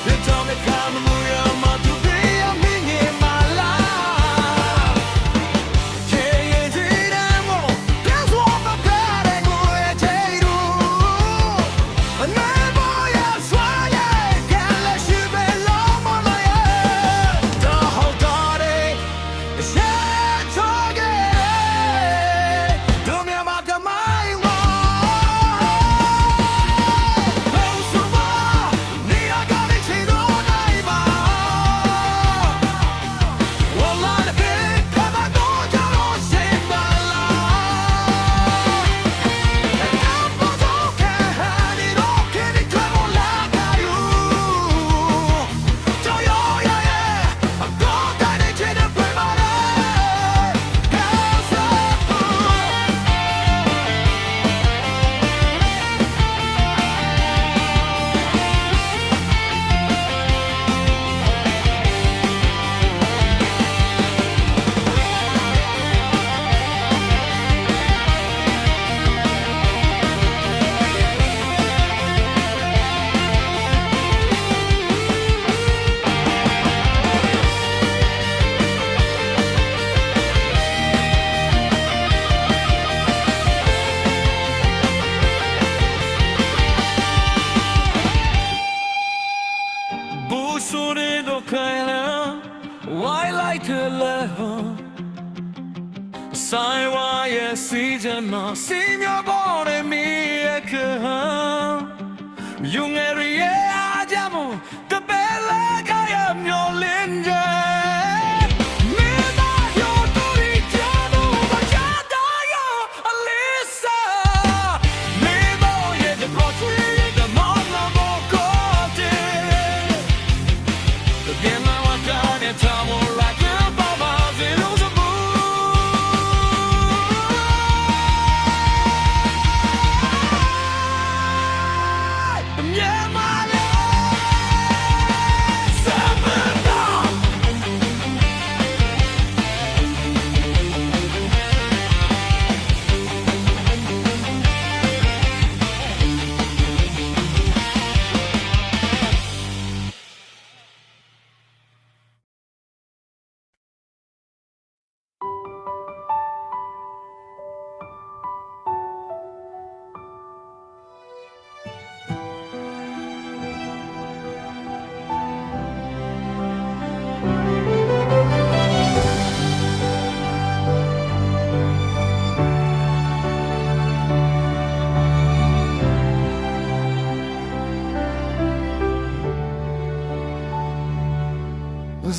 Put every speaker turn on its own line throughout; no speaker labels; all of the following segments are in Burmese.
The sore do kaila why like to love sai wa ye si jana signor bone mi ekha yungeri ye ajamu the bella kaya myo linje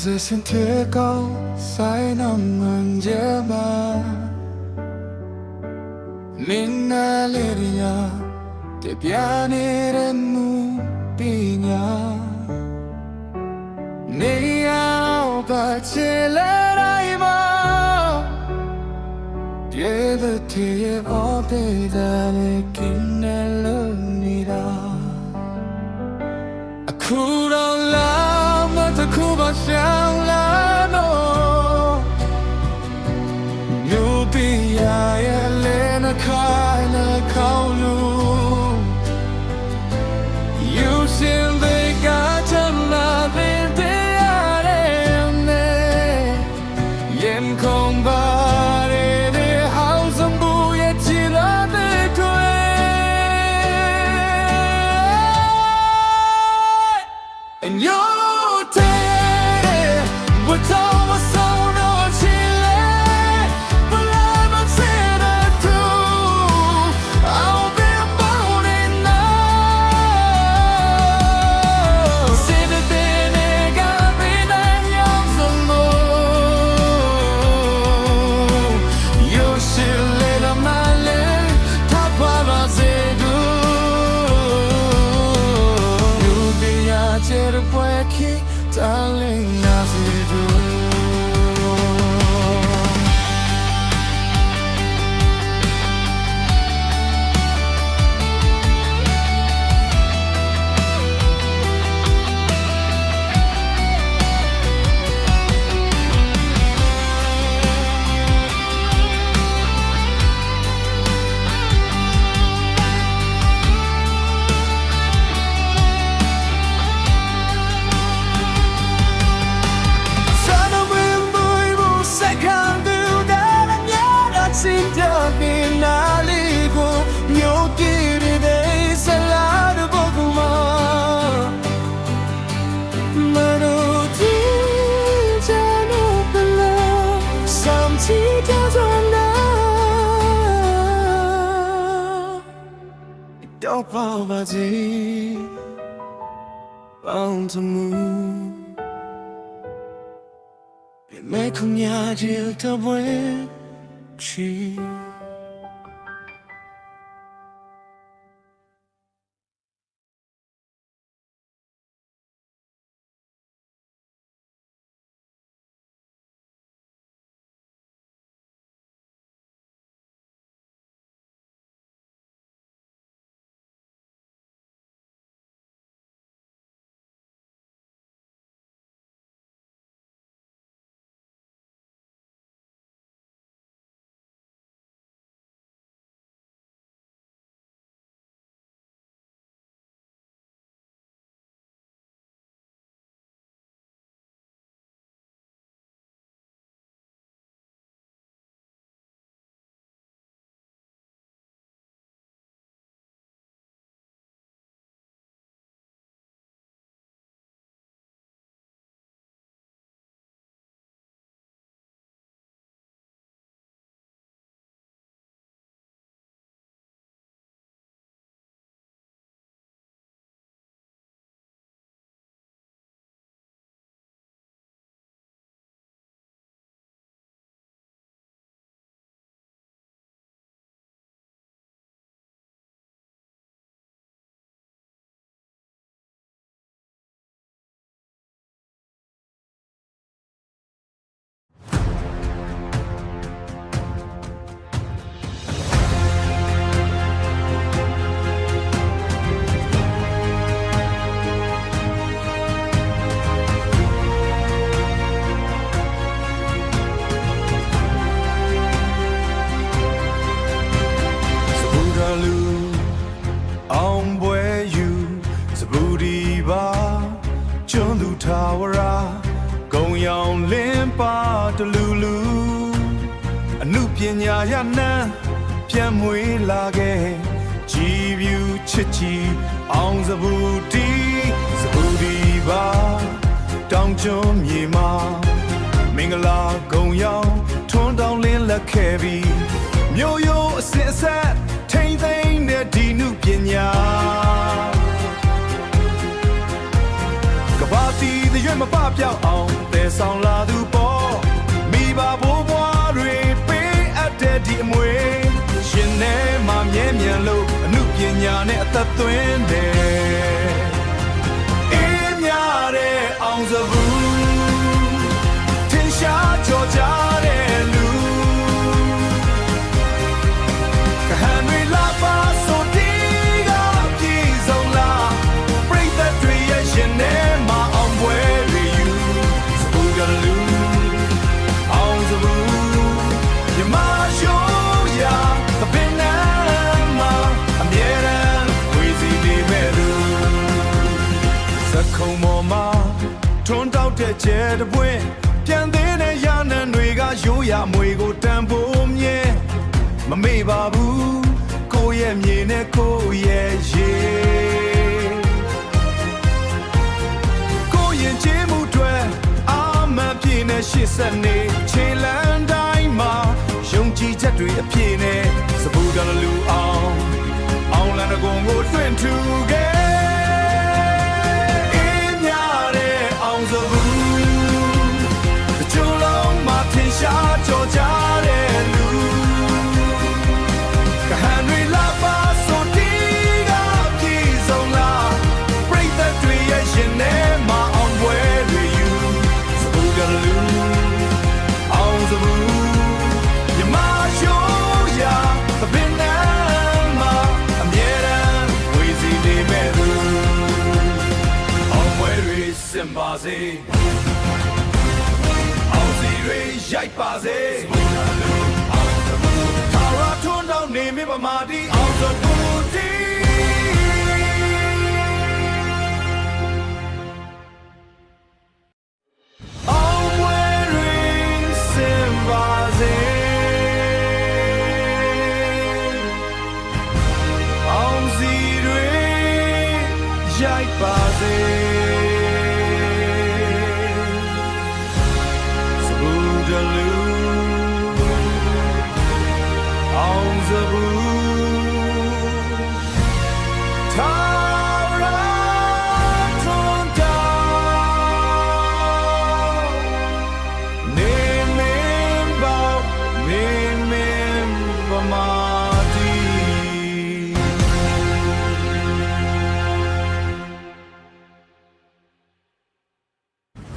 Se siente cao sai nam manjema Nina leria te piane renu pinya Nia ba chelerai ma Dieve te ope dane kinelo nira Akura la the Cuba shall know you'll be a Lena kind of call you still they got a love in the yen come by the house and boy at and you But almost so no chile But I'm not saying I do I'll be born in now See the day got me that young so low You should let on my leg Top of us do You'll be a jet breaking Darling, as you do Don't poverty bound to move It may come ya jill to win she ဒီပါကျွန်းသူထာဝရဂုံရောင်လင်းပါတလူလူအနုပညာရနံပြန်မွေလာခဲ့ကြည်ပြူချစ်ချီအောင်စဘူးဒီပါတောင်ကျွန်းမြေမှာမင်္ဂလာဂုံရောင်ထွန်းတောင်းလင်းလက်ခဲ့ပြီးမြို့ရိုးအစစ်အဆက်ထိမ့်သိမ့်တဲ့ဒီနုပညာကဘာတီtheရွေးမပပြောက်အောင်တဲဆောင်လာသူပေါ်မိဘဘိုးဘွားတွေပေးအပ်တဲ့ဒီအမွေရှင်ထဲမှာမြဲမြံလို့အနုပညာနဲ့အသက်သွင်းတယ်အေးမြတဲ့အောင်စဘူးထင်ရှားကြော်ကြတဲ့လူကဟန်တွေလာပါဆိုဒီကပြည်စုံလာပြိတ္တတွေရဲ့ရှင်ထဲမှာအောင်ပွဲတွေယူစဘူးကလူအောင်စဘူးမြမရှိုးရသပင်နာမှာအမြဲတမ်းဝေစီနေမဲ့သူစခုံပေါ်မှာထွန်းတောက်တဲ့ကျဲတပွင့်ပြန်သေးတဲ့ရနံတွေကရိုးရမွေကိုတန်ဖို့မြဲမမေ့ပါဘူးကိုရဲ့မြေနဲ့ကိုရဲ့ရေကိုရင်ချေးမှုတွေအာမပြည့်နဲ့ရှစ်ဆက်နေခြေလန်းတိုင်းမှာယုံကြည်ချက်တွေအပြည့်နဲ့စပူကလူအောင်လန်တကုံကိုတွင့်ထူခဲ့အေးမြတဲ့အောင်စဘူးတချို့လုံးမှာထင်ရှားကြော်ကြတဲ့လူကဟန်တွေလာပါဆိုဒီကပြည်စုံလာပြိတ္တတွေရဲ့ရှင်ထဲမှာအောင်ပွဲတွေယူစပူကလူအောင်စဘူးမြမရှိုးရသပင်နာမှာအမြဲတမ်းဝေစီနေမဲ့သူအောင်ပွဲတွေစင်ပါစေအောင်စီတွေရိုက်ပါစေထာဝရထွန်းတောင်းနေမိပမာတီအောင်စဘူးတီအောင်ပွဲတွေစင်ပါစေအောင်စီတွေရိုက်ပါစေစဘူဒလူအောင်စဘူးထာဝရထွန်းတောင်းနေမင်းပေါနေမင်းပမာတီ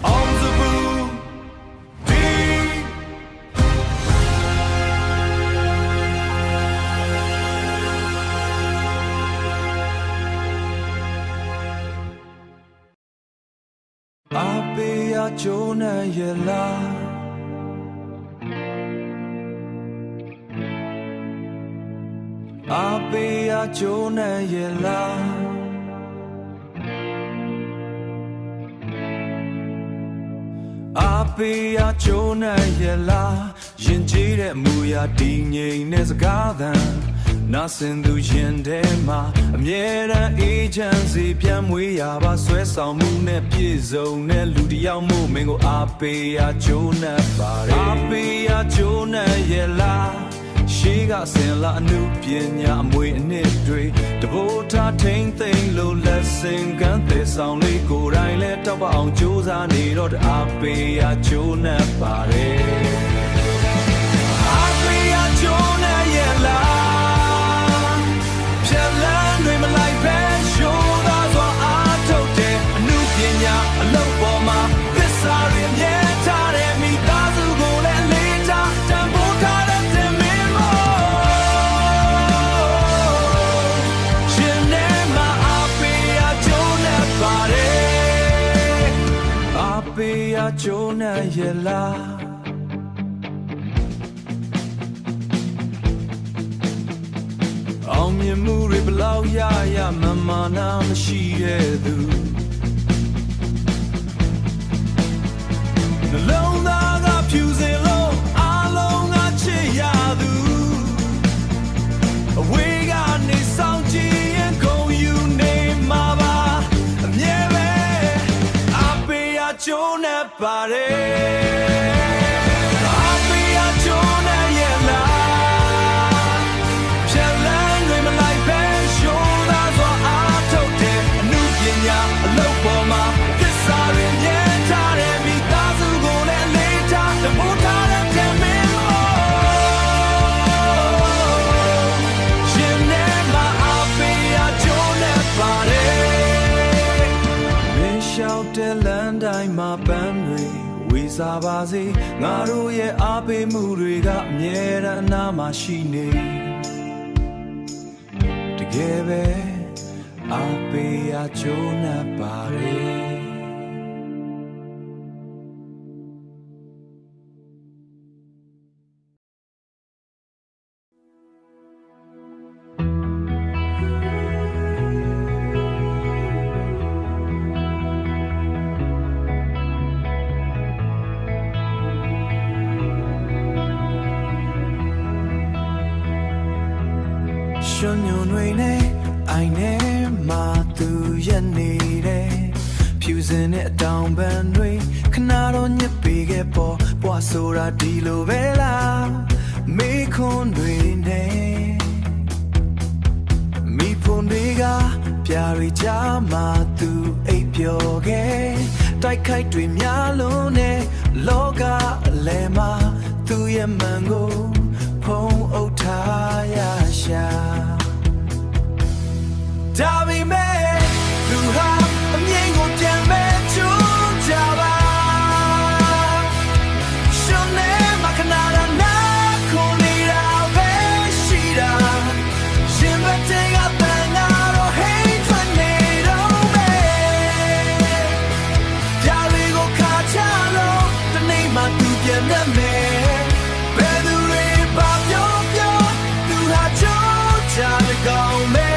အောင်စဘူးဒီ 阿贝呀，就那夜啦，阿贝呀，就那夜啦，阿贝呀，就那夜啦，人记得木呀，第年那是嘎达。那深度现代嘛，面然一件事变为哑巴，随上木那别走那路的要木没个阿贝呀就那巴嘞，阿贝呀就那夜啦，西个山啦努边呀每那对，这波他听听路来生干在上里过来嘞，到把昂就在你罗的阿贝呀就那巴嘞，阿贝呀就那夜啦。就那夜啦，အောင်မြင်မှုတွေဘလောက်ရရမမနာမရှိရဲ့သူ ကျိုးနဲ့ပါတယ်အဖေရကျိုးနဲ့ရဲ့လားဖြတ်လန်းတွေမလိုက်ပဲရှိုးသားစွာအားထုတ်တဲ့အမှုပညာအလုပ်ပေါ်မှာသစ္စာတွေမြဲထားတဲ့မိသားစုကိုလည်းလေးထားတမိုးထားတဲ့တမင်ရှင်နဲ့မအဖေရကျိုးနဲ့ပါတယ်မင်းလျှောက်တဲ့လမ်းတိုင်းမှာပန်းတွေဝေစားပါစေငါတို့ရဲ့အားပေးမှုတွေကအမြဲတမ်းအနားမှာရှိနေတကယ်ပဲအားပေးရကြိုးနဲ့ပါတယ်ရှင်ညွန်တွေနဲ့အိုင်နဲ့မာသူရဲ့နေတဲ့ဖြူစင်တဲ့အတောင်ပံတွေခဏတော့ညစ်ပေခဲ့ပေါ်ဘွားဆိုတာဒီလိုပဲလားမေခွန်းတွေနဲ့မိဖွန်တွေကပြာရီချာမာသူအိပ်ပျော်ခဲ့တိုက်ခိုက်တွေများလုံးနဲ့လောကအလဲမှာသူရဲ့မှန်ကိုဖုံးအုပ်ထားရရှာဒါပေမဲ့သူဟာအမြင်ကိုပြန်မဲ့ချူကြပါရှင်နဲ့မခနာနာခုန်နေတာပဲရှိတာရှင်မတဲ့ကပန်းနာတော့ဟိတ်ထွက်နေတော့ပဲကြာလီကိုခါချလို့တနေ့မှသူပြန်နေမယ်ဘယ်သူတွေပါပြောပြောသူဟာချူကြတဲ့ကောင်မဲ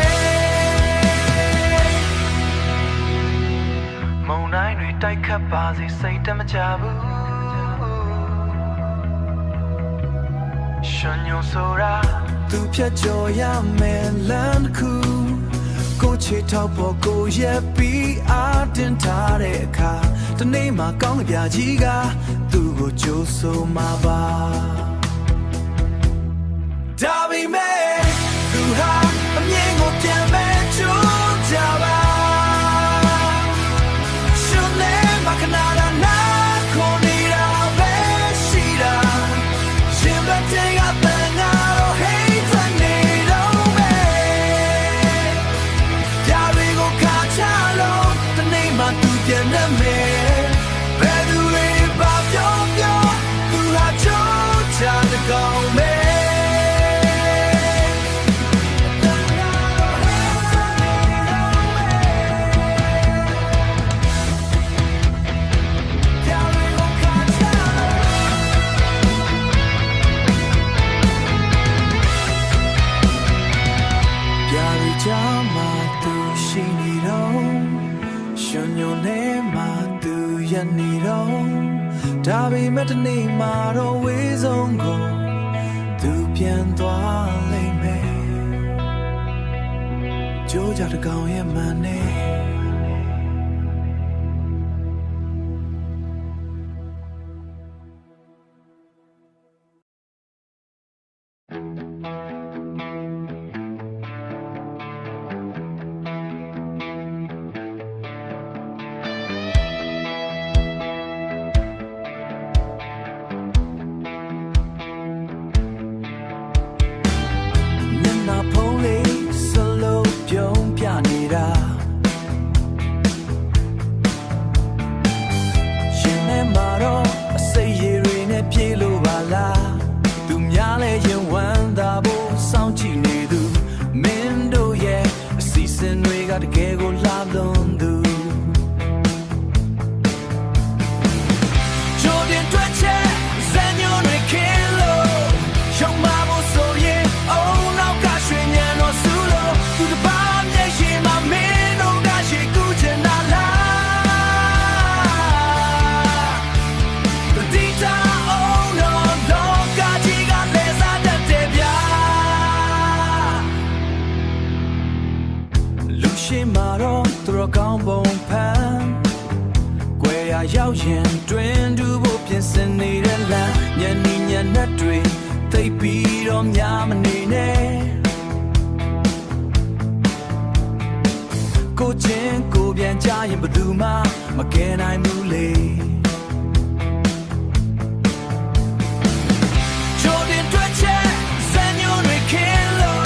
မုန်တိုင်းတွေတိုက်ခတ်ပါစေစိတ်တမကြဘူးရှင်ညိုဆိုတာသူဖြတ်ကျော်ရမယ်လမ်းခုကိုချေထောက်ပေါ်ကိုရက်ပြီးအားတင်ထားတဲ့အခါတနေ့မှကောင်းကပြကြီးကသူ့ကိုကြိုးဆိုမှာပါဒါပေမဲ့သူဟာအမြင်ကိုပြန်မဲ့ချူကြပါခဏနာခုန်နေတာပဲရှိတာရှင်မတဲ့ကပန်းနာတော့ဟိတ်ထွက်နေတော့မယ်ကြာရီကိုခါချလို့တနေ့မှသူပြန်နေမယ်ဘယ်သူတွေပါပြောပြောသူဟာချိုးချတဲ့ကောင်မဲကြာမှသူရှိနေတော့ရှင်ညိုနေမှသူရနေတော့ဒါပေမဲ့တနေ့မှတော့ဝေးဆုံးကိုသူပြန်သွားလိမ့်မယ်ကြိုးကြတဲ့ကောင်ရဲ့မှန်နေ ရောက်ရင်တွင်တူဖို့ပြင်ဆင်နေတဲ့လမ်းညနေညနက်တွေသိပ်ပြီးတော့များမနေနဲ့ကိုချင်းကိုပြန်ကြရင်ဘယ်သူမှမကယ်နိုင်ဘူးလေကြိုတင်တွေ့ချက်စံညွှန်းတွေခင်းလို့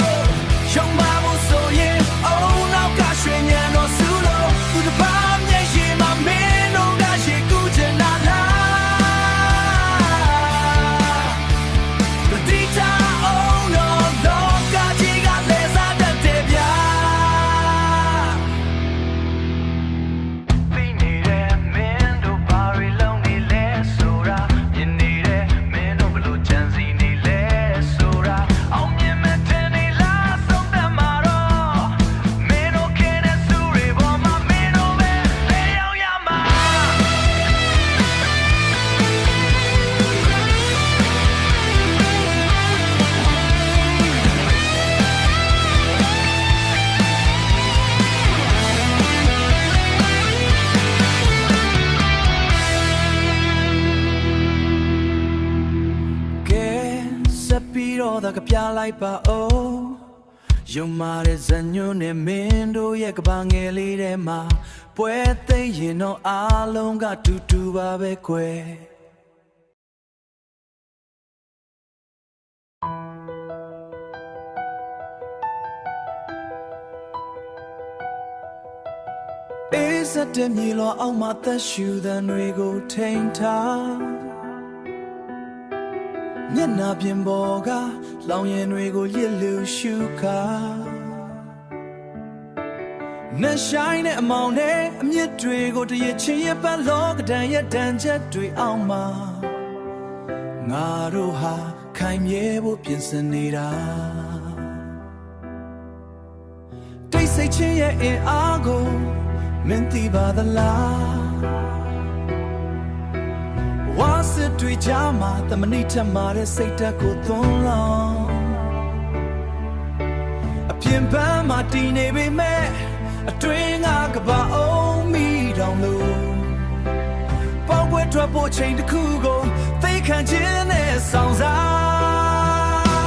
ရှုံးပါဖို့ဆိုရင်အုံနောက်ကရွှေညံတော်စုလို့သူတစ်ပါးမျက်ရှိမှမင်းတို့ကရှိကူးချင်တာလားတတိတာအောင်တော့လောကကြီးကလဲစားတတ်တယ်ဗျာသိနေတဲ့မင်းတို့ဘာတွေလုံးနေလဲဆိုတာမြင်နေတဲ့မင်းတို့ဘလို့ကြံစီနေလဲဆိုတာအောင်မြင်မဲ့တဲ့နေလားဆုံးသက်မှာတော့မင်းတို့ခင်းတဲ့စုတွေပေါ်မှာမင်းတို့ပဲလဲရောက်ရမှာကဲဆက်ပြီးတော့သာကပြလိုက်ပါဦးယုံမာတဲ့ဇညွန်းနဲ့မင်းတို့ရဲ့ကဘာငယ်လေးထဲမှာပွဲသိမ်းရင်တော့အားလုံးကတူတူပါပဲကွယ်အေးစတဲ့မြေလောအောင်မှာသက်ရှူသံတွေကိုထိန်ထားမျက်နှာပြင်ပေါ်ကလောင်ရင်တွေကိုလစ်လူရှုခါနှဆိုင်တဲ့အမောင်နဲ့အမြင့်တွေကိုတရချင်းရပတ်လောကဒဏ်ရဲ့ဒဏ်ချက်တွေအောင်မှာငါတို့ဟာခိုင်မြဲဖို့ပြင်ဆင်နေတာတိတ်ဆိတ်ချင်းရဲ့အင်အားကိုမင်းသိပါသလားဝါစစ်တွေကြမှာတမဏိထမှာတဲ့စိတ်ဓာတ်ကိုသွန်းလောင်းအပြင်ပန်းမှာတည်နေပေမဲ့အတွင်းကကဘာအောင်မိတောင်လို့ပေါက်ပွဲထွက်ဖို့ချိန်တစ်ခုကိုသိခံခြင်းနဲ့ဆောင်စား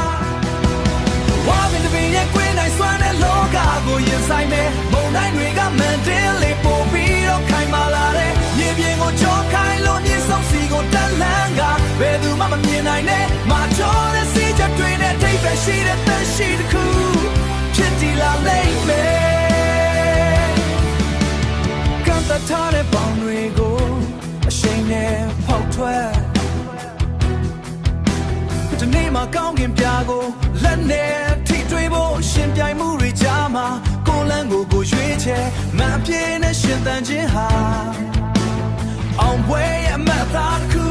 ဝါမင်းတပင်ရဲ့ကွင်းတိုင်းစွမ်းတဲ့လောကကိုရင်ဆိုင်မဲ့မုန်တိုင်းတွေကမန်တင်းလေးပို့ပြီးတော့ခိုင်မာလာတဲ့မြေပြင်ကိုကြောခိုင်းလို့မြေဆုံးစီကိုတက်လန်းကဘယ်သူမှမမြင်နိုင်နဲ့မာကျော်တဲ့စီချက်တွေနဲ့ထိပ်ပဲရှိတဲ့သက်ရှိတစ်ခုဖြစ်တည်လာလိမ့်မယ်ကံတထားတဲ့ပေါင်တွေကိုအရှိန်နဲ့ဖောက်ထွက်ဒီနေ့မှာကောင်းကင်ပြာကိုလက်နဲ့ထိတွေ့ဖို့ရှင်ပြိုင်မှုတွေကြားမှာကိုလန်းကိုရွေးချယ်မအပြည့်နဲ့ရှင်သန်ခြင်းဟာအောင်ပွဲရဲ့မတ်သားတစ်ခု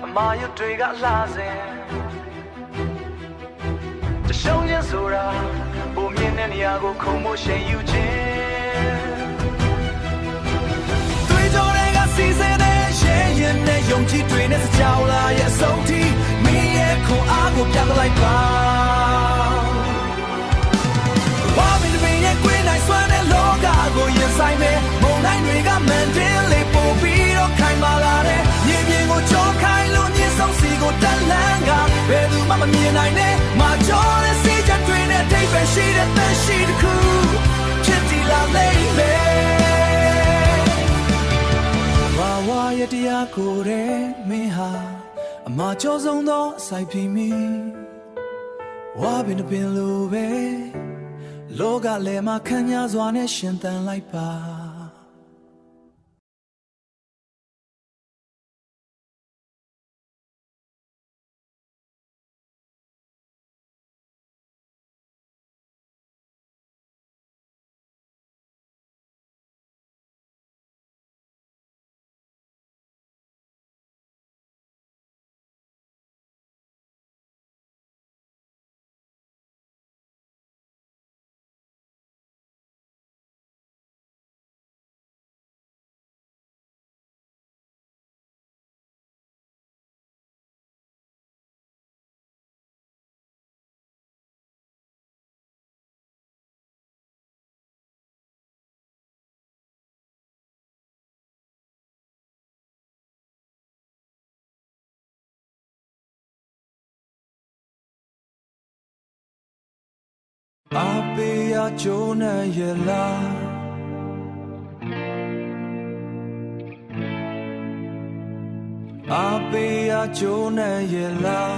အမာရွတ်တွေကလှစေတရှုံးခြင်းဆိုတာပုံမြင်တဲ့နေရာကိုခုံမို့ရှိန်ယူခြင်းတွေးကြောတွေကစီစဉ်တဲ့ရဲရင်နဲ့ယုံကြည်တွေနဲ့စကြောက်လာရဲ့အဆုံးထိမင်းရဲ့ခွန်အားကိုပြသလိုက်ပါဝါမင်းတပင်ရဲ့ကွင်းတိုင်းစွမ်းတဲ့လောကကိုရင်ဆိုင်မဲ့မုန်တိုင်းတွေကမန်တင်းလေးပို့ပြီးတော့ခိုင်မာလာတဲ့မြေပြင်ကိုကြောခိုင်းလို့မြေဆုံးစီကိုတက်လန်းကဘယ်သူမှမမြင်နိုင်နဲ့မာကျော်တဲ့စီချက်တွေနဲ့ထိပ်ပဲရှိတဲ့သက်ရှိတစ်ခုဖြစ်တည်လာလိမ့်မယ်ဝါဝါရဲ့တရားကိုယ်တဲ့မင်းဟာအမာကျော်ဆုံးသောအစိုက်ဖီမီဝါပင်ပင်လိုပဲလောကလည်းမှာခံရစွာနဲ့ရှင်သန်လိုက်ပါ阿贝呀，就那夜啦。阿贝呀，就那夜啦。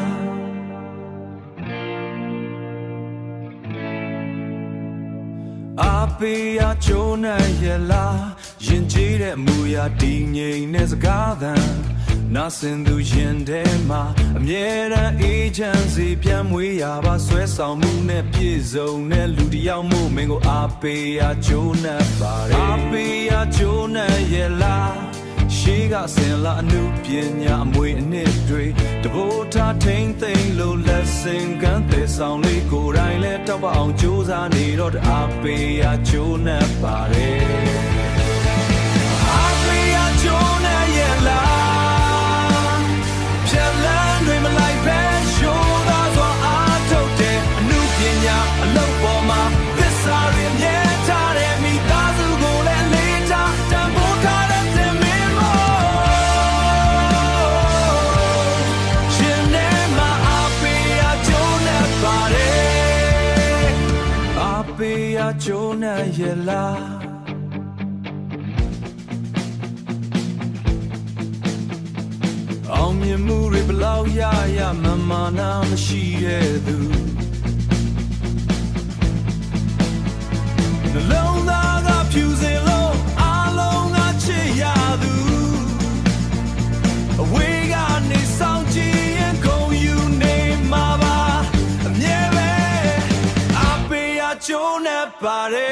阿贝呀，就那夜啦。人记得木呀，地年那是嘎达。那深度现代嘛，面然一件事变为哑巴，甩上木那皮肉那路的要木没个阿贝呀就那巴嘞，阿贝呀就那也啦，谁个生啦努变呀每年对，这不他听听路来生干在上里过来嘞，到把昂就在你罗的阿贝呀就那巴嘞，阿贝呀就那也啦。就那夜啦，အောင်မြင်မှုတွေဘလောက်ရရမမနာမရှိတဲ့သူနှလုံးသားကဖြူစင်လို့အားလုံးကချစ်ရသူအဝေးကနေစောင့်ကြည့်ရင်ကုန်ယူနေမှာပါအမြဲပဲအပေးရကြိုးနဲ့ပါတယ်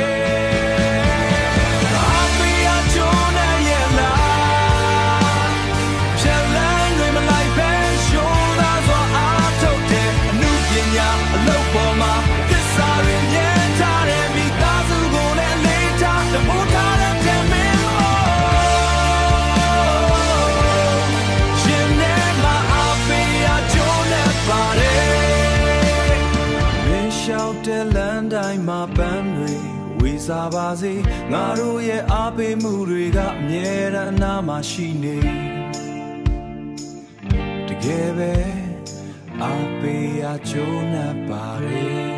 မှာပန်းတွေဝေစားပါစေငါတို့ရဲ့အားပေးမှုတွေကအမြဲတမ်းအနားမှာရှိနေတကယ်ပဲအားပေးရကြိုးနဲ့ပါတယ်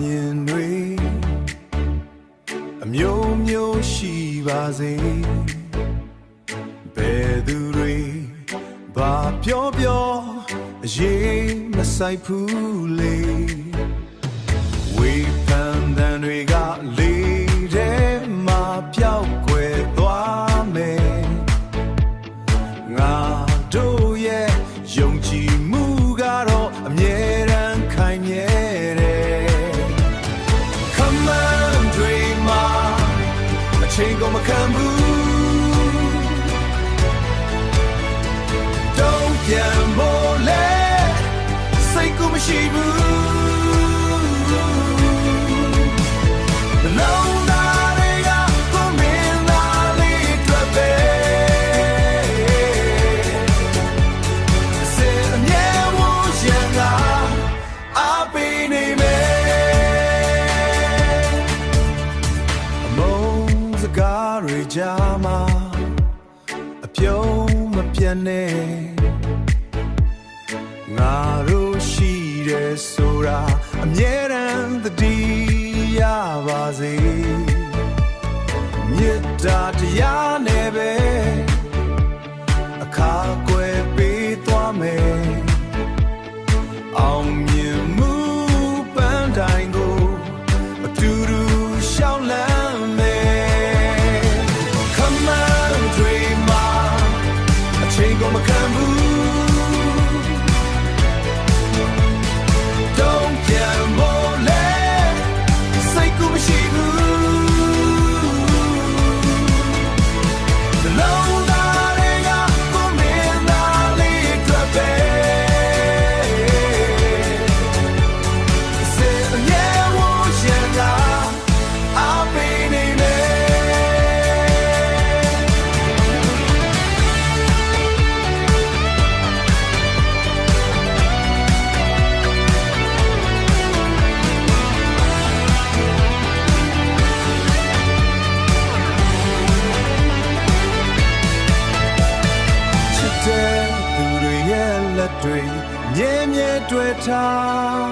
မြင်တွေအမျိုးမျိုးရှိပါစေဘယ်သူတွေဘာပြောပြောအရေးမဆိုင်ဘူးလေဝေဖန်တဲ့တွေကလေးတဲ့မှာပြောက်ွယ်သွားမယ်ငါတို့ရဲ့ယုံကြည်မှုကတော့အမြဲတမ်းခိုင်မြဲချိန်ကိုမခံဘူးတုံ့ပြန်ဖို့လဲစိတ်ကိုမရှိဘူးလုံးသားတွေကကိုမင်းသားလေးတွေ့ပဲစေအမြဲဝရံကအပေးနေမယ်ကားရကြမှာအပြုံးမပြတ်နဲ့ငါတို့ရှိတယ်ဆိုတာအမြဲတမ်းသတိရပါစေမေတ္တာတရားနဲ့ပဲအခါကွယ်ပေးသွားမယ်အောင်မြင်မှုပန်းတိုင်းကိုအတူတူရှောက်လန်းမယ်ကိုမခံဘူးတုံ့ပြန်ဖို့လဲစိတ်ကိုမရှိဘူး တွေမြဲမြဲတွေ့ထား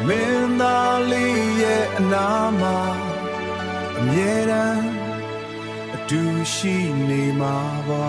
မင်းသားလေးရဲ့အနာမှာအမြဲတမ်းအတူရှိနေမှာပါ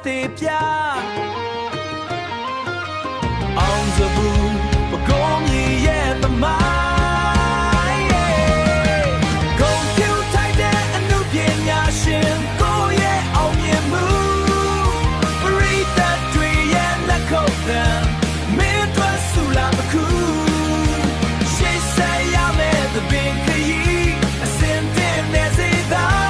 သေးပြအောင်စဘူးပကုံးကြီးရဲ့သမိုင်းဂုံပြူထိုက်တဲ့အနုပညာရှင်ကိုရဲ့အောင်မြင်မှုပရိသတ်တွေရဲ့လက်ခုပ်သံမင်းတို့ဆူလာတစ်ခုရှေ့ဆက်ရမယ့်သပင်ခရီးအစင်တင်နေစေသာ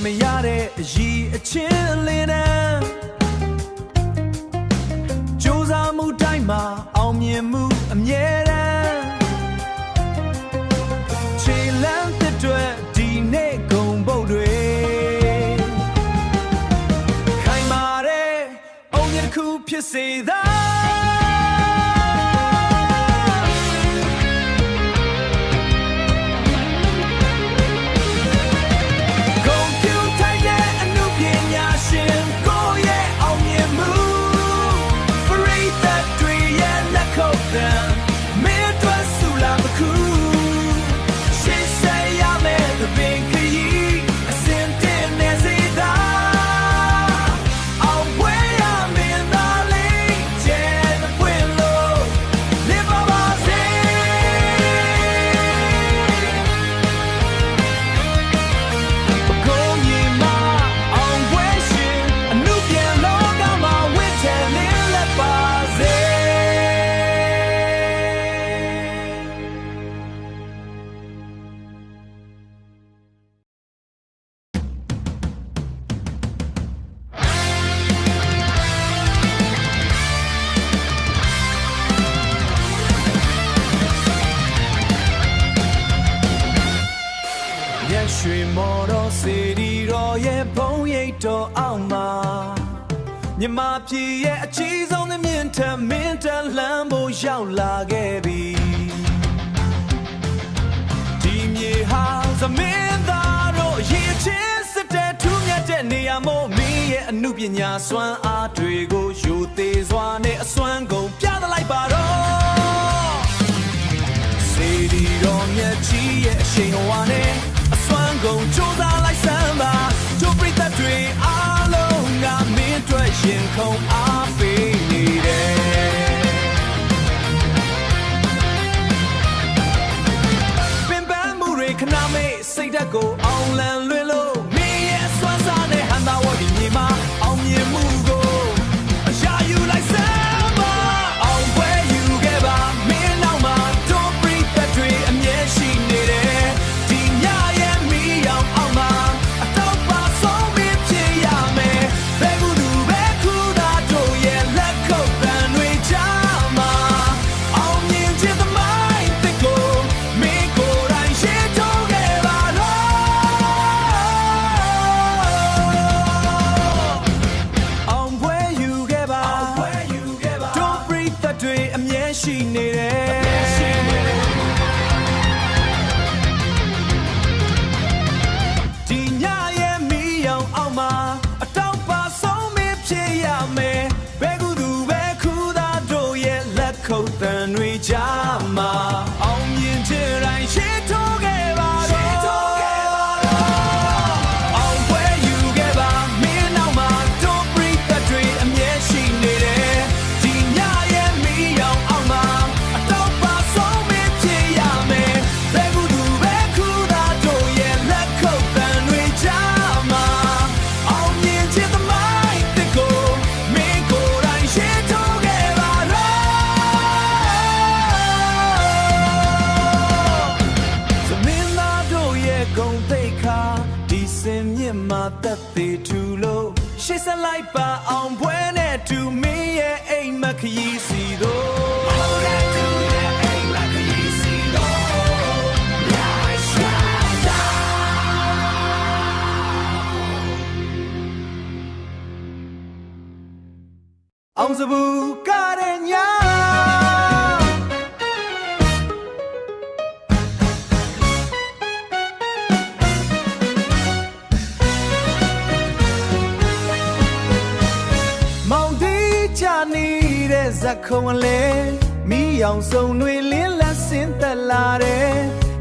မရတဲ့အရေးအချင်းလေးနဲ့ကြိုးစားမှုတိုင်းမှာအောင်မြင်မှုအမြဲတမ်းခြေလမ်းတစ်တွေဒီနေ့ဂုံပုတ်တွေခိုင်မာတဲ့အုံရတစ်ခုဖြစ်စေသာရွှေမော်တော်စေတီတော်ရဲ့ဘုံရိပ်တော်အောက်မှာမြမပြည်ရဲ့အကြီးဆုံးမြင့်ထမင်းတလန်းဖို့ရောက်လာခဲ့ပြီဒီမြေဟာသမင်းသားတို့ရည်ချင်းစစ်တဲ့ထူးမြတ်တဲ့နေရာမို့မင်းရဲ့အမှုပညာစွမ်းအားတွေကိုယူသေးစွာနဲ့အစွမ်းကုန်ပြသလိုက်ပါတော့စေတီတော်မြတ်ကြီးရဲ့အရှိန်အဝါနဲ့စွမ်းကုန်ကြိုးစားလိုက်စမ်းပါကျိုးပရိသတ်တွေအားလုံးကမင်းတို့ရင်ခုန်အားပေးနေတယ်ပင်ပန်းမှုတွေခဏမေ့စိတ်ဓာတ်ကိုအောင်လန်လွင်လို့မင်းရဲ့စွမ်းစားနဲ့ဟန်သာဝတ်ဒီမြေမှာအောင်မြင်မှုကိုအရာယူလိုက်စမ်းပါအောင်ပွဲယူခဲ့ပါမင်းနောက်မှာတို့ပရိသတ်တွေအမြဲရှိနေတယ်ဒီညရဲ့မီးရောင်အောင်မှာအတော့ပါဆုံးမဖြစ်ရမယ်ဘယ်ကူသူပဲခုသာတို့ ပါအောင်ပွဲနဲ့တူမင်းရဲ့အိမ်မခရီးစီတော့အောင်စဘူးကားတဲ့ညာမောင်တီးချနေတဲ့ဇက်ခုံလေမိအောင်စုံတွေလင်းလက်စင်သက်လာတယ်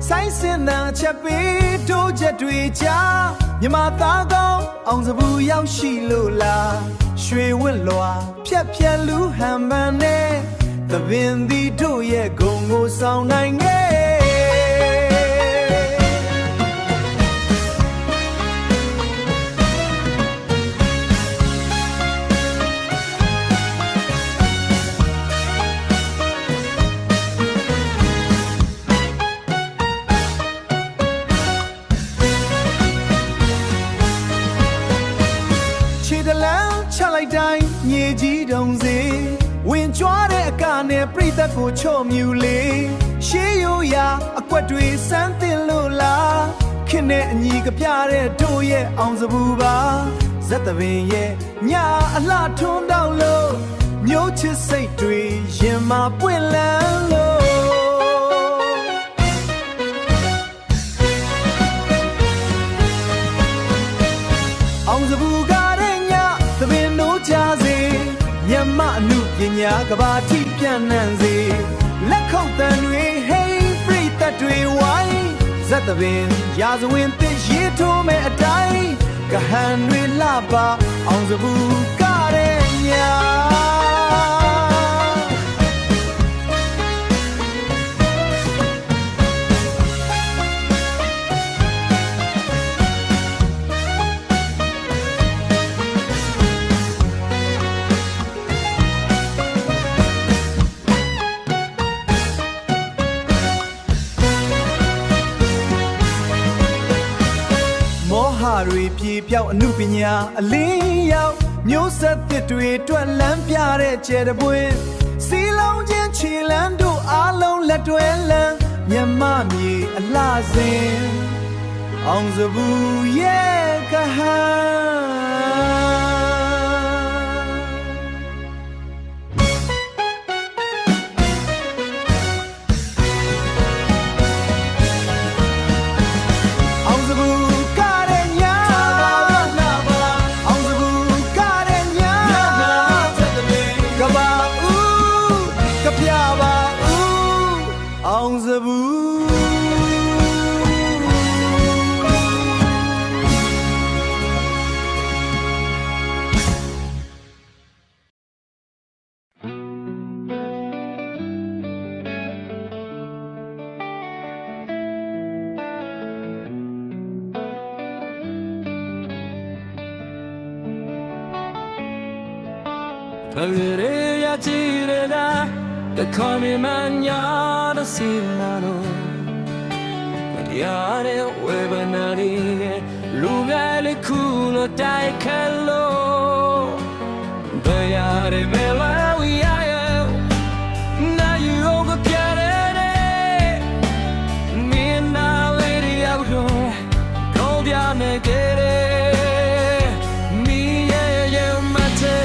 ဆိုင်းစင်နာချက်ပေးတိုးချက်တွေချမြမသားကောင်းအောင်စဘူးရောက်ရှိလို့လားရွှေဝင့်လွာဖြက်ဖြက်လူဟန်ပန်နဲ့သပင်ဒီတို့ရဲ့ဂုံကိုဆောင်နိုင်ခဲ့ချလိုက်တိုင်းမြေကြီးတုံစေဝင်ကြွားတဲ့အကနဲ့ပြိသက်ကိုချော့မြူလေရှေးရိုးရာအကွက်တွေစမ်းသင်လို့လားခင်နဲ့အညီကပြတဲ့တို့ရဲ့အောင်စဘူးပါဇက်သပင်ရဲ့ညအလှထွန်းတောက်လို့မျိုးချစ်စိတ်တွေရင်မှာပွင့်လန်းလို့အောင်စဘူးကသပင်တို့ကြစေမြမအမှုပညာကဘာတိပြန့်နှံ့စေလက်ခုပ်တန်တွေဟေးပြိသက်တွေဝိုင်းဇက်သပင်ရာဇဝင်သစ်ရေးထိုးမဲ့အတိုင်းကဟန်တွေလှပါအောင်စဘူးကတဲ့ညာတွေပြေပြောက်အမှုပညာအလင်းရောက်မျိုးဆက်သစ်တွေတွက်လန်းပြတဲ့ကျဲတပွင့်စီလုံးချင်းခြေလန်းတို့အားလုံးလက်တွဲလန်းမြမမြေအလှစဉ်အောင်စဘူးရဲ့ကဟန်အောင်စဘူးThe coming man yada sinaro Yare webanari Lugale kuno dai kallo Bayare bela we ayo Na you over piare Me and now lady out Gold ya negere Me yeah you mate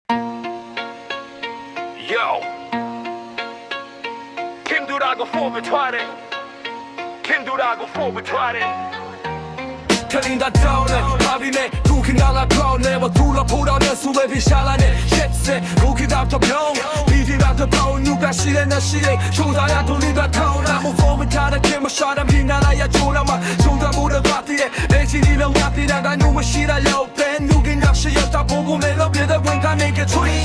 Yo, Kim Durago for betware. Kim Durago for betware.
Telling that down and cabinet cooking out like brown never do la put on the super vishalane shit say cooking out the brown beating out the brown you got shit and shit show that I don't need that town I'm for me kind of game shot I'm in la ya chola ma show that more about it they see the long got it I know what shit I love then you can got shit up 보고 me love you the when can make it tree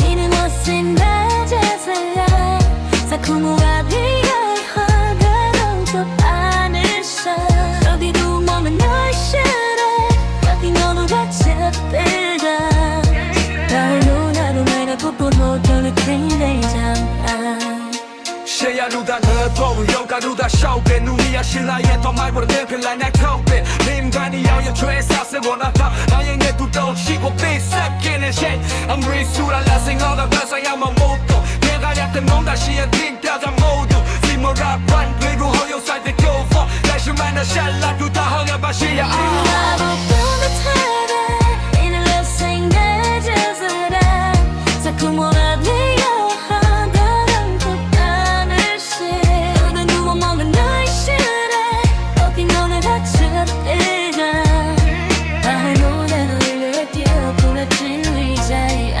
이는 옷은 낮에서야 사쿠모가 되어 하나로 더 안에서 어디도 머문 널 싫어 여기 너무 같잡히다 나홀로 나로 내가 돋보는 너를 그리잖아
Shaya do that her yoga do that show be 누이야 신라에 더 말보다 내 필라 내 턱배 님간이 여여 죄사세 원하다 나의 내 두도 쉬고 삐싹기는 shit I'm real 수라 라싱 all the best I am a moto 내가 약간 놈 다시야 띵뼈자 모두 Simo rap run 그리고 허용살 때 go for 다시 만나 샬라 두다 허가바시야
나도 뿌듯하다 이는 러생 낮에서라 사쿠모가 되어 하나로 더 안에서 너는 누워 먹은 너의 싫어 어디 너를 같잡히다 나홀로 나를 뛰어 부러진 의자야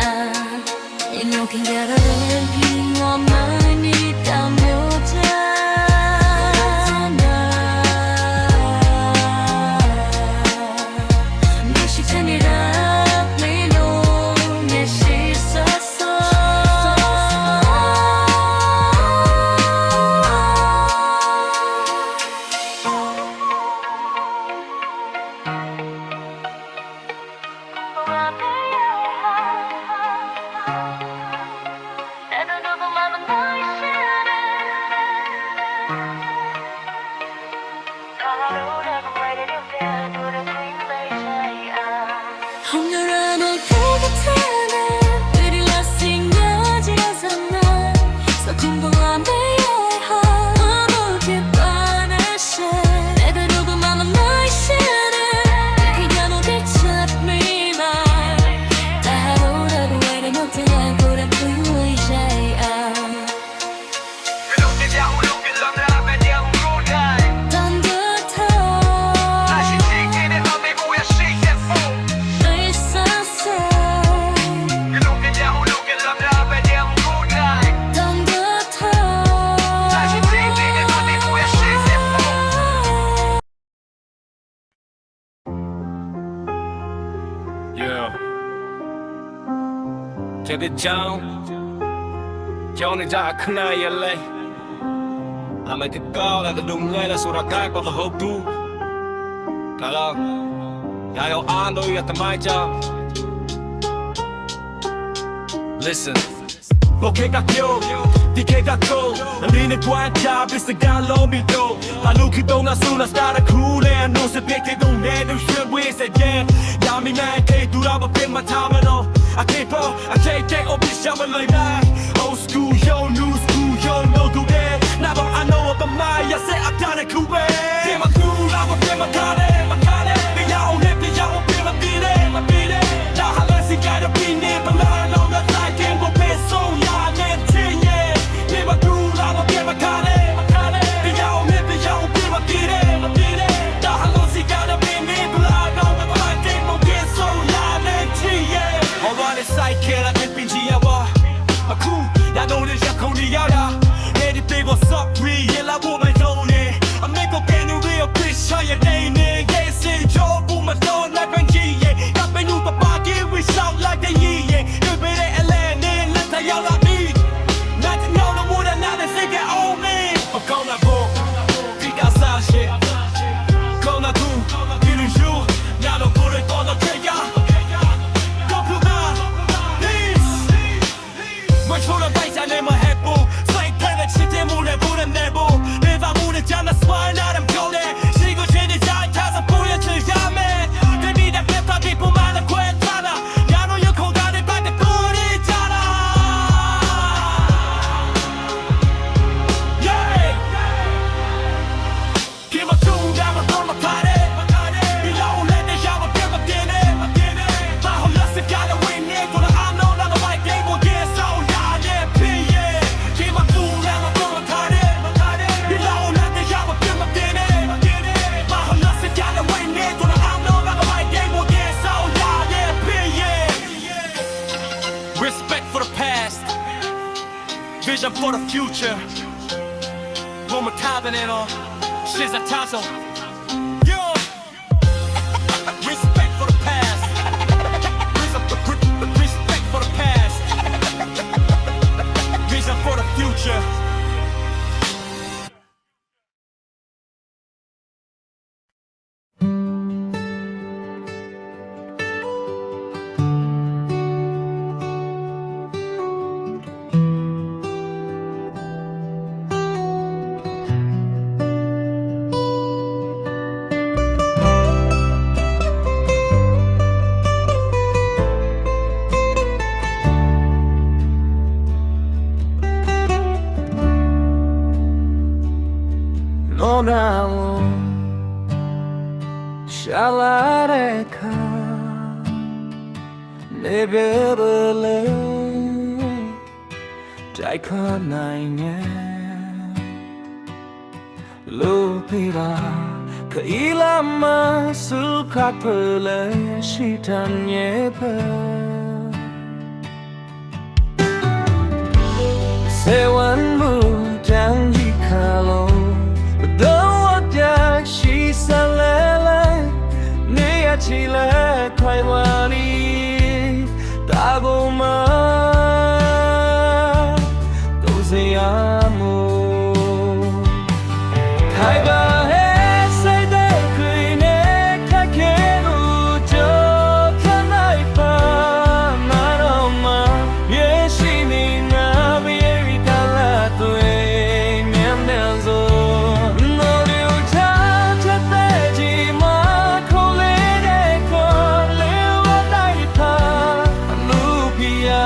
이렇게 결혼을 비워만 있다면 홍렬한 얼굴 같아 우리 러싱 여지에서 난 서툰동안 배워야 어떻게 뻔했어 내가 누구 맘은 너의 싫어 그냥 어디 찾미만 따로라고 외래 못해 고란 그 의자야 넌 듯한
Yeah. Take it down. Johnny Jack LA. I'm at the call at the doom later so I got the hope too. Hello. Yeah, yo, I know you at the mic job. Listen. Okay, got you. DK got cool. I'm in the point job, it's the guy love me though. I look it on as soon as I start cool and no se pick it on there, no shit we said yeah. Yeah, me man, can't do that, but pay my time and all. I can't pop, I can't take up this shit like that. Old school, yo, new school, yo, no do that. Now I know about my, I say I got it cool. Damn, I cool, I will pay my time, my time. The y'all live, the y'all pay my beat it, my beat it. Now I let see gotta be near, but I know that I can't go pay so yeah, man, yeah. Damn, I cool, I will pay my time, my time. The y'all live, the y'all pay my beat it, my beat it. Now I know see gotta be near, but I know that I can't go pay so yeah, man, yeah. All right, it's like it, I can be G.I.Y. A cool, I know this, I can't be out. Anything was up, real, I want my own. I make up any real bitch, how you name it? Yeah, say Joe, boom, my dog, like a G, yeah. Got me new, papa, give we shout like the ye, yeah. You be there and land in, let's say y'all like me. Not to know the wood and not to think it on me. I'm gonna go, pick out some shit. Gonna do, get you, now don't put it on the trigger. Go to God, please. My shoulder bites, I never had bull. Say, kind of shit, they move, they put in their bull. If I move it down the spine, I'm going. She go, she did, vision for the future. One more time and then on. Shit's a tassel. Yo! Respect for the past. Respect for the past. Vision for the future.
No now, shall I recall? Never lay, I can't nine. Lupira, Kaila Masu Kapula, she tan yepa. Say one move down the color. Don't want she salele, near Chile, quite wani, Dagoma, those amo. Kaiba, say the queen, Kakeru, Jokanaipa, Maroma, yes, she need not be a calato, Mendelzo. Lupia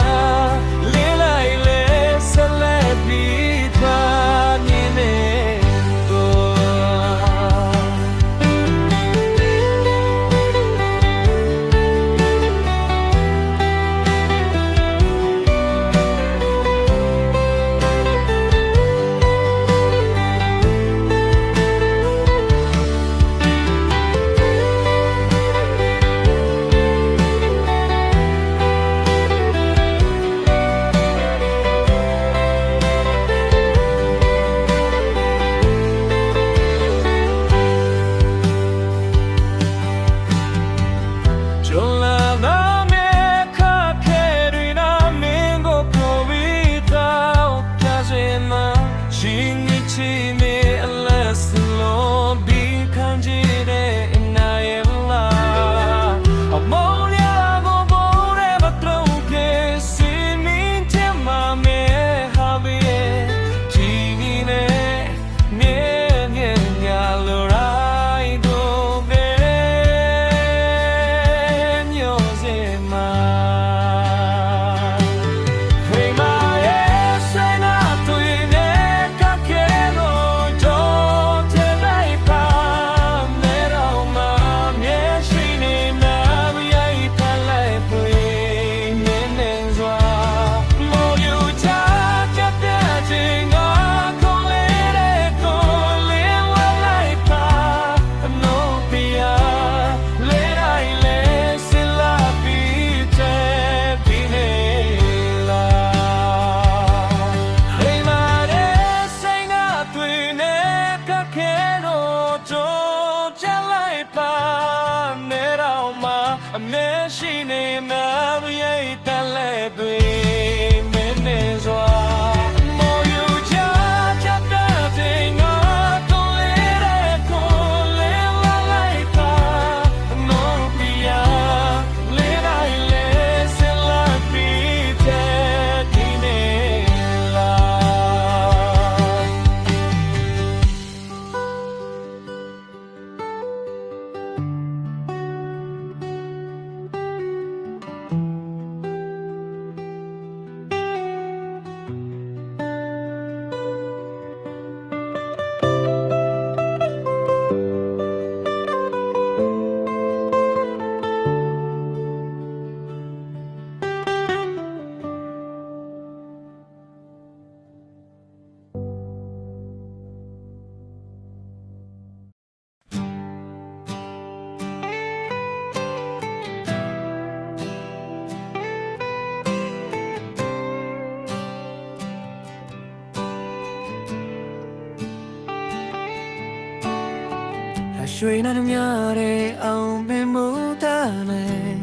ရွှေနဲ့များတဲ့အောင်ပင်မူတာနဲ့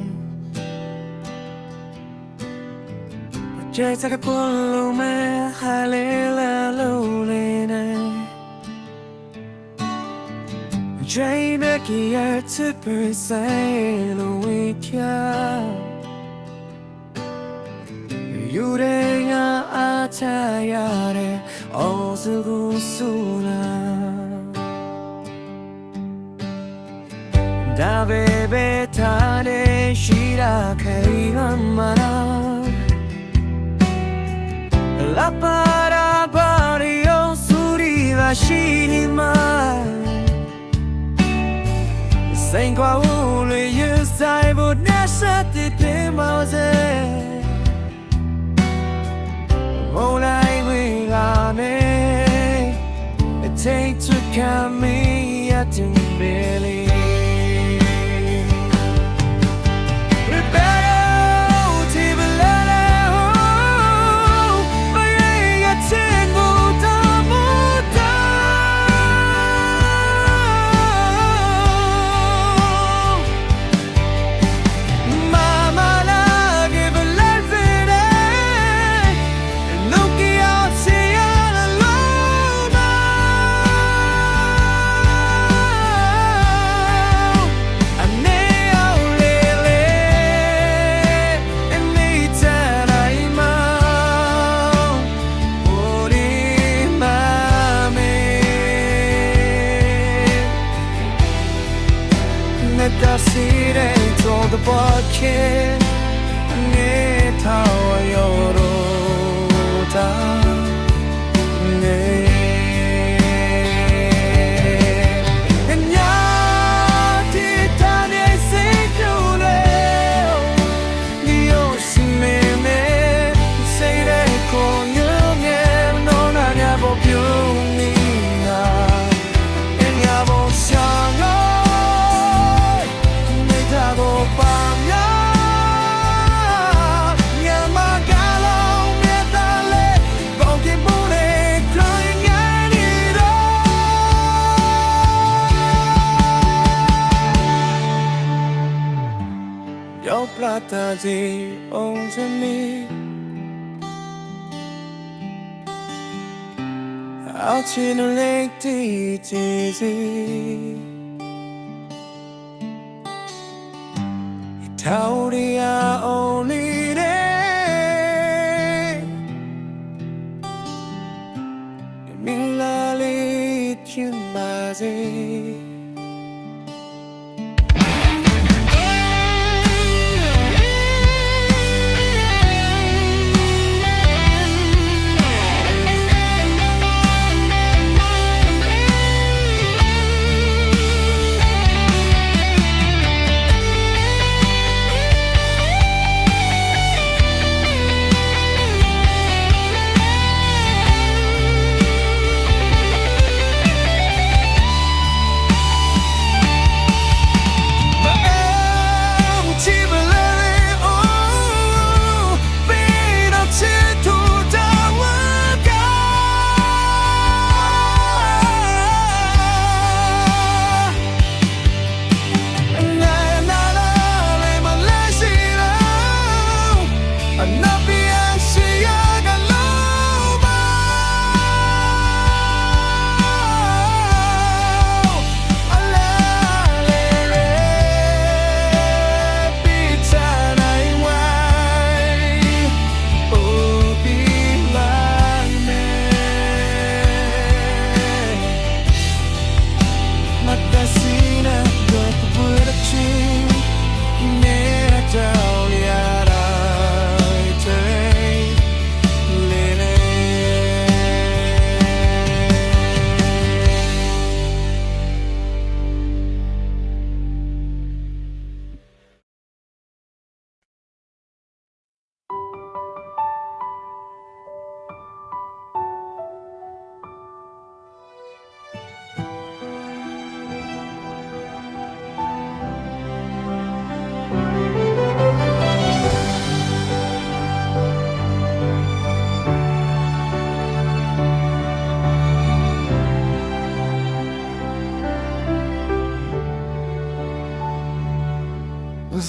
ကျဲစကပေါ်လုံးမဲ့ဟာလေလာလို့လေနဲ့ Train a gear to pursue the weekend. You dang a tired, also go soon. Da baby, tade, she da carry on mana. La para barrio suri va she ma. Sing qua only you say but never did him out there. All I will on it takes to come me at in Billy. I see it all the bucket ne tawa yorota ne nya ti tane se jule ni osime me say de con you ne no na ya bo pyu ni na en ya bo shang Your plata de owns me. Out in the lake, easy. Tauria only day. Milali Chimbazi.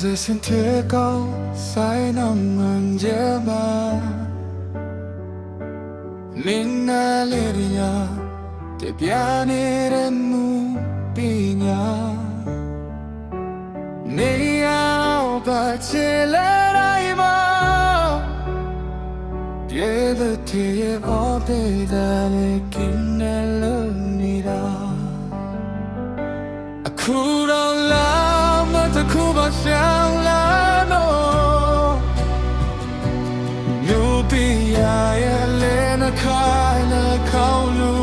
Position take out sign on manjama Nina liria te piani renu pinya Nia ba chile raima Dieva te obe dale kinelo nira Akura la mata kuba shang la no Nubia ya lena kaina kaulu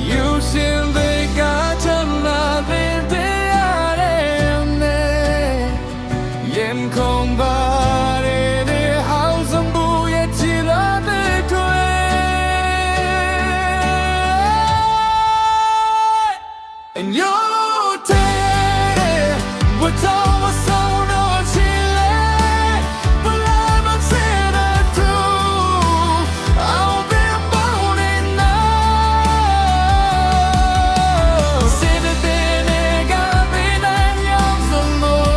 You sin they got a love in the arena Yen kong bare de house and buya chila de kwe And you take what's all my soul no chile But I'm not saying I do I'll be born in now See the day got me that young so low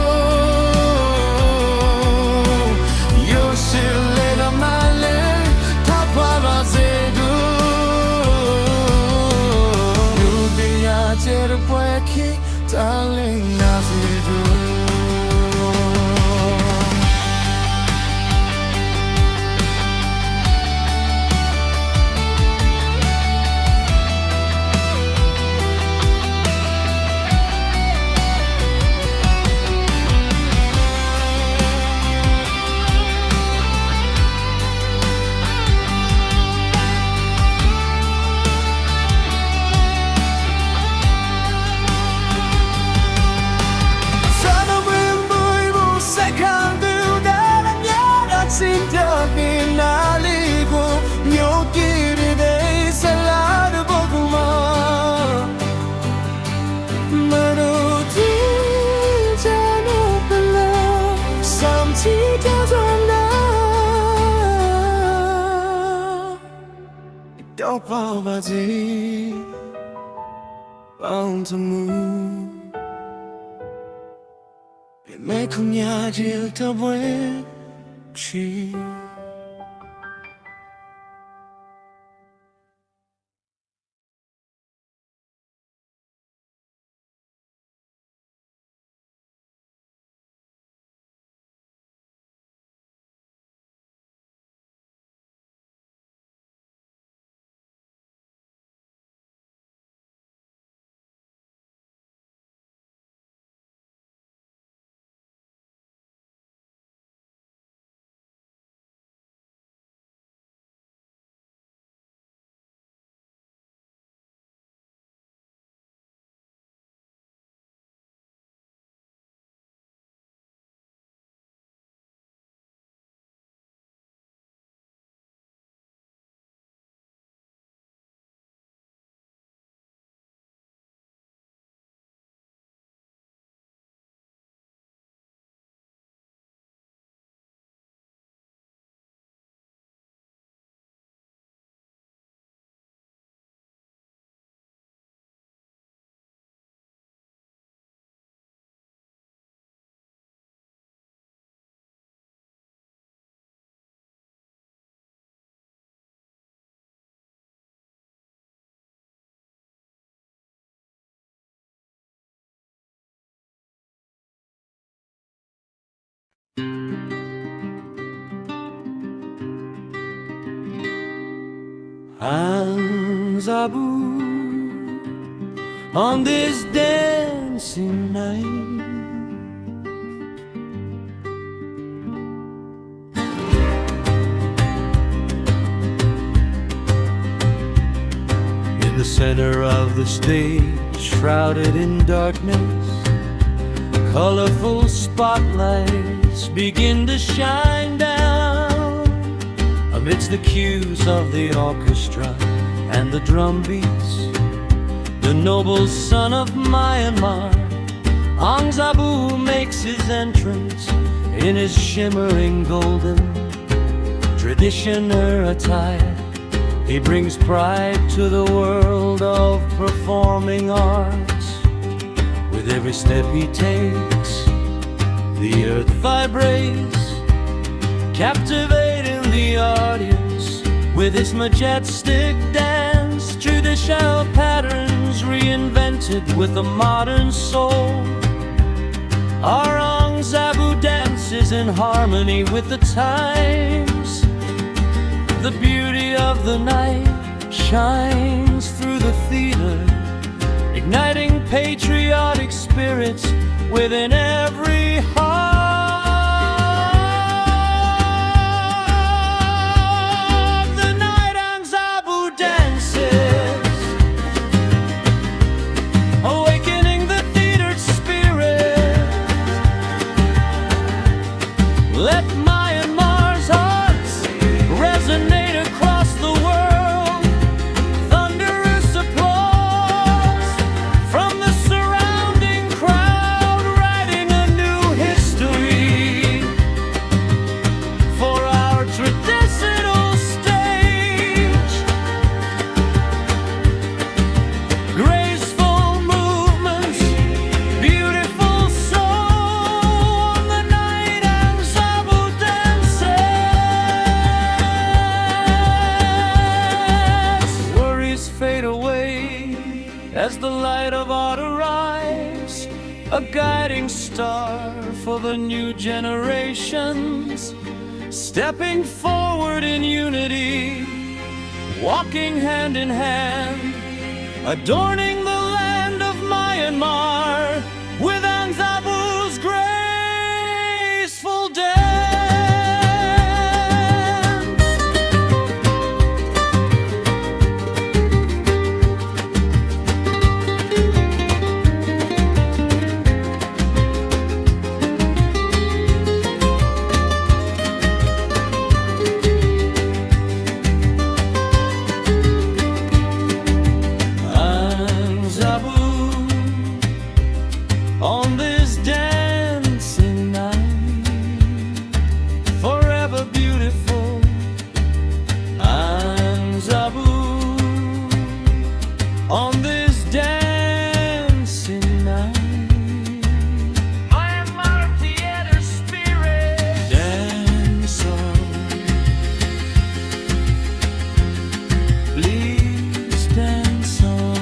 You should let on my leg Top of my zedu You be a jet of working Darling, as you do Don't poverty bound to move It may come ya jil to win she Anzabu on this dancing night In the center of the stage, shrouded in darkness, colorful spotlights begin to shine down amidst the cues of the orchestra and the drum beats. The noble son of Myanmar, Angzabu, makes his entrance in his shimmering golden traditioner attire. He brings pride to the world of performing arts With every step he takes, the earth vibrates, captivating the audience with his majestic dance. Traditional patterns reinvented with a modern soul. Our Zabu dances in harmony with the times. The beauty of the night shines through the theater, igniting patriotic spirits within every heart. The night on Zabu dances, awakening the theater spirit. Let Myanmar's hearts resonate across the world. Thunderous applause from the surrounding crowd, writing a new history for our traditional stage. Graceful movements, beautiful soul, the night and Zabu dances. Worries fade away as the light of art arrives, a guiding star for the new generations, stepping forward in unity, walking hand in hand, adorning the land of Myanmar with Angzabu's graceful dance. Zabu on this dancing night, forever beautiful. Zabu on this dancing night. Myanmar theater spirit, dance on, please dance on.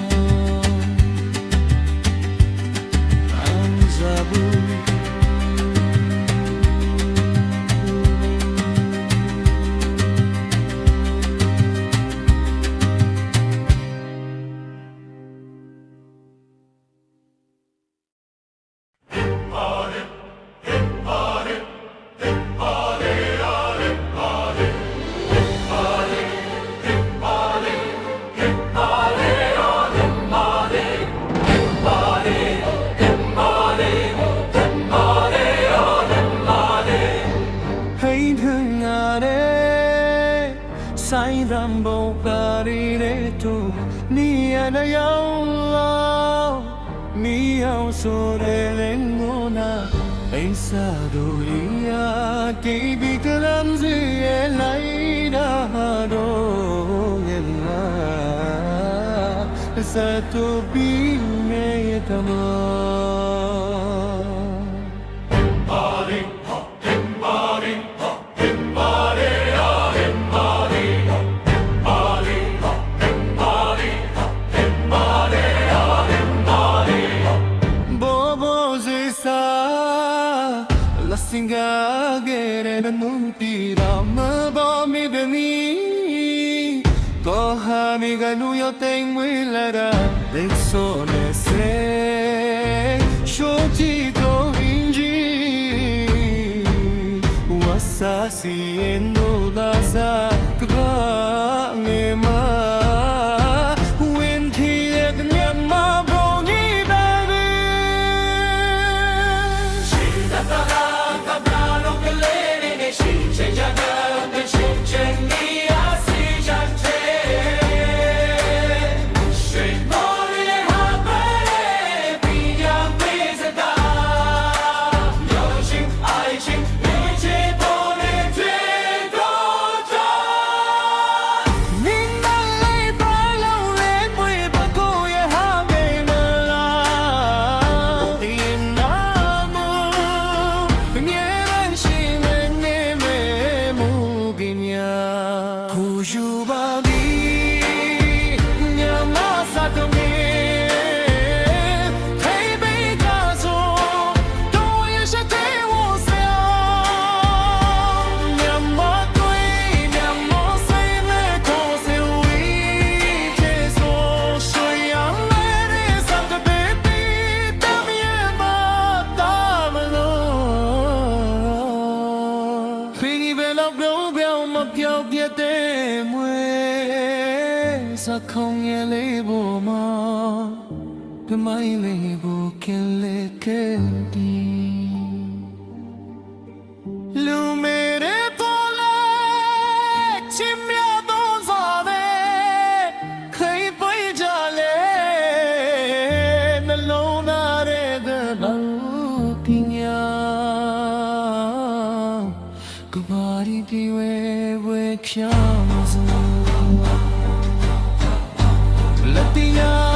Zabu. Hãy thương ngare say đắm bầu cà đi để tu ni anh yêu lo ni yêu số để lên ngô na ấy xa đôi ya kỳ bị cứ làm gì em lấy đã đồ em là sa tu bi me tamam. Singa gere na nunti rama ba mi beni ko ha mi ga nu yo teng mui la da de so ne se sho ti ko inji wasa si endo da sa ka me ma when ti e nya ma bo ni baby she da da လောက်ပြောင်းပြောင်းမပြောင်းပြတဲ့မွေစခုံရလေးပေါ်မှာပြမိုင်းလေးကိုခင်လေးခဲ့ဒီလူမေရပေါ်လာချစ်မြတ်သောစာပဲခိပိကြလေနှလုံးသားရဲ့ကလောပညာကဘာရီပြေဝဲချမ်းစလက်တီညာ